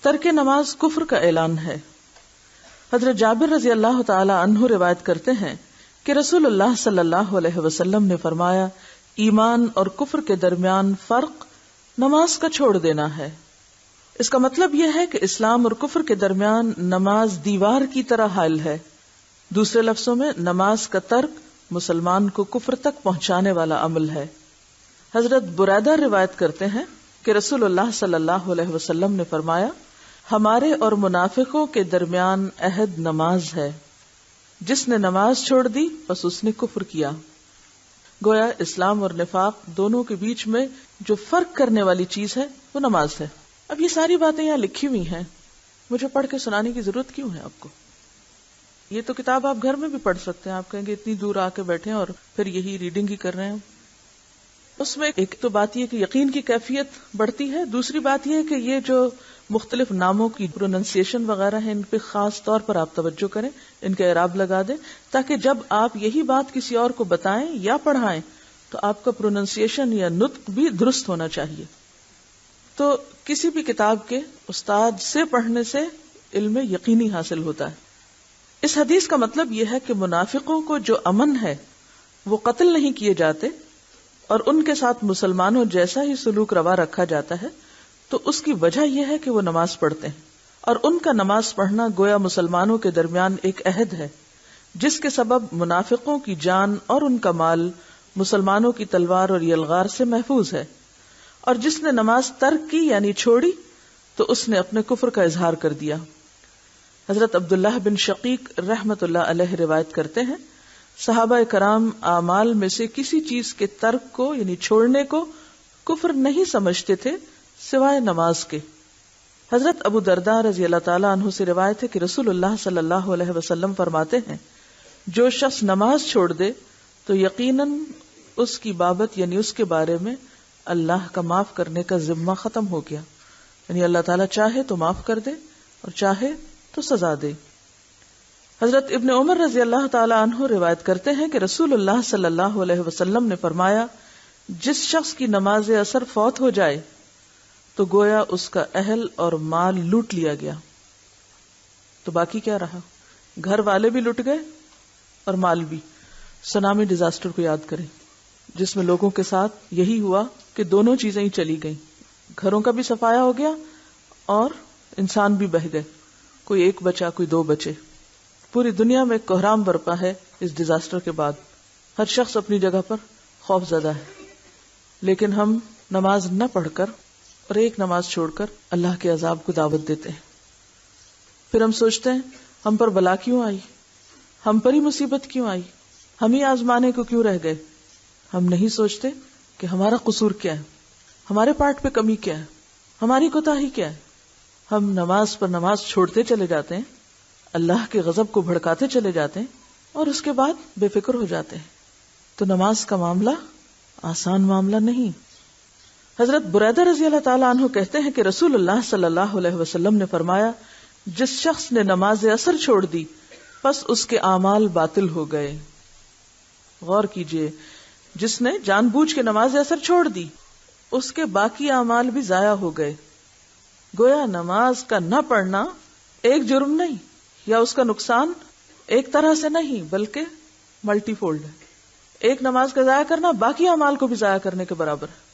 ترک نماز کفر کا اعلان ہے۔ حضرت جابر رضی اللہ تعالی عنہ روایت کرتے ہیں کہ رسول اللہ صلی اللہ علیہ وسلم نے فرمایا، ایمان اور کفر کے درمیان فرق نماز کا چھوڑ دینا ہے۔ اس کا مطلب یہ ہے کہ اسلام اور کفر کے درمیان نماز دیوار کی طرح حائل ہے۔ دوسرے لفظوں میں نماز کا ترک مسلمان کو کفر تک پہنچانے والا عمل ہے۔ حضرت بریدہ روایت کرتے ہیں کہ رسول اللہ صلی اللہ علیہ وسلم نے فرمایا، ہمارے اور منافقوں کے درمیان عہد نماز ہے، جس نے نماز چھوڑ دی بس اس نے کفر کیا۔ گویا اسلام اور نفاق دونوں کے بیچ میں جو فرق کرنے والی چیز ہے وہ نماز ہے۔ اب یہ ساری باتیں یہاں لکھی ہوئی ہیں، مجھے پڑھ کے سنانے کی ضرورت کیوں ہے آپ کو؟ یہ تو کتاب آپ گھر میں بھی پڑھ سکتے ہیں۔ آپ کہیں گے اتنی دور آ کے بیٹھے اور پھر یہی ریڈنگ ہی کر رہے ہیں۔ اس میں ایک تو بات یہ کہ یقین کی کیفیت بڑھتی ہے، دوسری بات یہ ہے کہ یہ جو مختلف ناموں کی پروننسیشن وغیرہ ہیں ان پہ خاص طور پر آپ توجہ کریں، ان کا اعراب لگا دیں، تاکہ جب آپ یہی بات کسی اور کو بتائیں یا پڑھائیں تو آپ کا پروننسیشن یا نطق بھی درست ہونا چاہیے۔ تو کسی بھی کتاب کے استاد سے پڑھنے سے علم یقینی حاصل ہوتا ہے۔ اس حدیث کا مطلب یہ ہے کہ منافقوں کو جو امن ہے وہ قتل نہیں کیے جاتے اور ان کے ساتھ مسلمانوں جیسا ہی سلوک روا رکھا جاتا ہے، تو اس کی وجہ یہ ہے کہ وہ نماز پڑھتے ہیں، اور ان کا نماز پڑھنا گویا مسلمانوں کے درمیان ایک عہد ہے جس کے سبب منافقوں کی جان اور ان کا مال مسلمانوں کی تلوار اور یلغار سے محفوظ ہے، اور جس نے نماز ترک کی یعنی چھوڑی تو اس نے اپنے کفر کا اظہار کر دیا۔ حضرت عبداللہ بن شقیق رحمت اللہ علیہ روایت کرتے ہیں، صحابہ کرام اعمال میں سے کسی چیز کے ترک کو یعنی چھوڑنے کو کفر نہیں سمجھتے تھے سوائے نماز کے۔ حضرت ابو درداء رضی اللہ تعالیٰ عنہ سے روایت ہے کہ رسول اللہ صلی اللہ علیہ وسلم فرماتے ہیں، جو شخص نماز چھوڑ دے تو یقیناً اس کی بابت یعنی اس کے بارے میں اللہ کا معاف کرنے کا ذمہ ختم ہو گیا، یعنی اللہ تعالیٰ چاہے تو معاف کر دے اور چاہے تو سزا دے۔ حضرت ابن عمر رضی اللہ تعالی عنہ روایت کرتے ہیں کہ رسول اللہ صلی اللہ علیہ وسلم نے فرمایا، جس شخص کی نماز عصر فوت ہو جائے تو گویا اس کا اہل اور مال لوٹ لیا گیا۔ تو باقی کیا رہا؟ گھر والے بھی لٹ گئے اور مال بھی۔ سونامی ڈیزاسٹر کو یاد کریں جس میں لوگوں کے ساتھ یہی ہوا کہ دونوں چیزیں ہی چلی گئیں، گھروں کا بھی صفایا ہو گیا اور انسان بھی بہہ گئے، کوئی ایک بچا کوئی دو بچے۔ پوری دنیا میں کوہرام برپا ہے اس ڈیزاسٹر کے بعد، ہر شخص اپنی جگہ پر خوف زدہ ہے، لیکن ہم نماز نہ پڑھ کر اور ایک نماز چھوڑ کر اللہ کے عذاب کو دعوت دیتے ہیں۔ پھر ہم سوچتے ہیں ہم پر بلا کیوں آئی، ہم پر ہی مصیبت کیوں آئی، ہم ہی آزمانے کو کیوں رہ گئے۔ ہم نہیں سوچتے کہ ہمارا قصور کیا ہے، ہمارے پارٹ پہ کمی کیا ہے، ہماری کوتاہی کیا ہے۔ ہم نماز پر نماز چھوڑتے چلے جاتے ہیں، اللہ کے غضب کو بھڑکاتے چلے جاتے ہیں اور اس کے بعد بے فکر ہو جاتے ہیں۔ تو نماز کا معاملہ آسان معاملہ نہیں۔ حضرت بریدہ رضی اللہ تعالیٰ عنہ کہتے ہیں کہ رسول اللہ صلی اللہ علیہ وسلم نے فرمایا، جس شخص نے نماز عصر چھوڑ دی پس اس کے اعمال باطل ہو گئے۔ غور کیجئے، جس نے جان بوجھ کے نماز عصر چھوڑ دی اس کے باقی اعمال بھی ضائع ہو گئے۔ گویا نماز کا نہ پڑھنا ایک جرم نہیں، یا اس کا نقصان ایک طرح سے نہیں بلکہ ملٹی فولڈ ہے۔ ایک نماز کا ضائع کرنا باقی اعمال کو بھی ضائع کرنے کے برابر ہے۔